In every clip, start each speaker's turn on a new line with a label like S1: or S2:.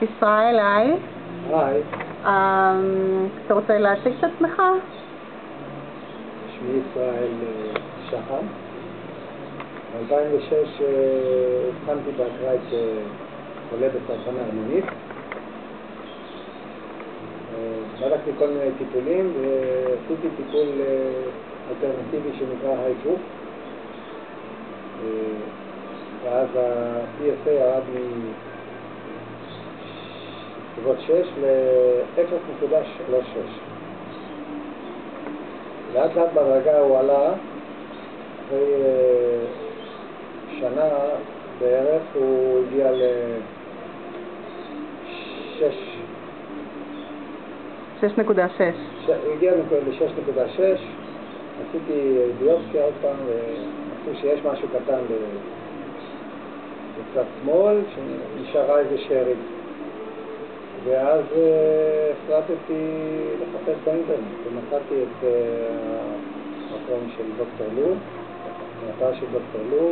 S1: ישראל, היי.
S2: היי.
S1: אתה רוצה להציג את עצמך?
S2: שמי ישראל שחם. ב-2006 התחלתי באקראי כחולה בסרטן הערמונית. בדקתי כל מיני טיפולים ועשיתי טיפול אלטרנטיבי שנקרא הייפוך. ואז ה-PSA ירד מסביבות 6 ל-0.36. לאט לאט בדרגה הוא עלה, אחרי שנה בערך הוא הגיע ל-6.
S1: 6.6.
S2: הוא הגיע ל-6.6. עשיתי ביופסיה עוד פעם ועשו שיש משהו קטן בצד שמאל שנשארה איזה שארית. ואז החלטתי לחפש באינטרנט ומצאתי את המקום של דוקטור לו, האתר של דוקטור לו,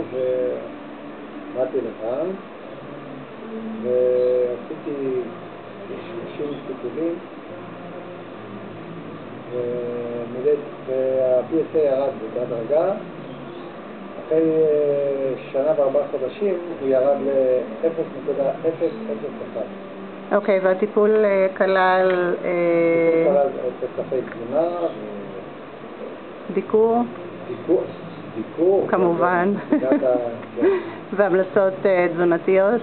S2: ובאתי לכאן ועשיתי 30 טיפולים וה-PSA ירד בהדרגה. אחרי שנה ו4 חודשים הוא ירד ל-0.001.
S1: אוקיי, והטיפול כלל
S2: תקפי תזונה
S1: דיקור?
S2: דיקור
S1: כמובן. והמלצות תזונתיות?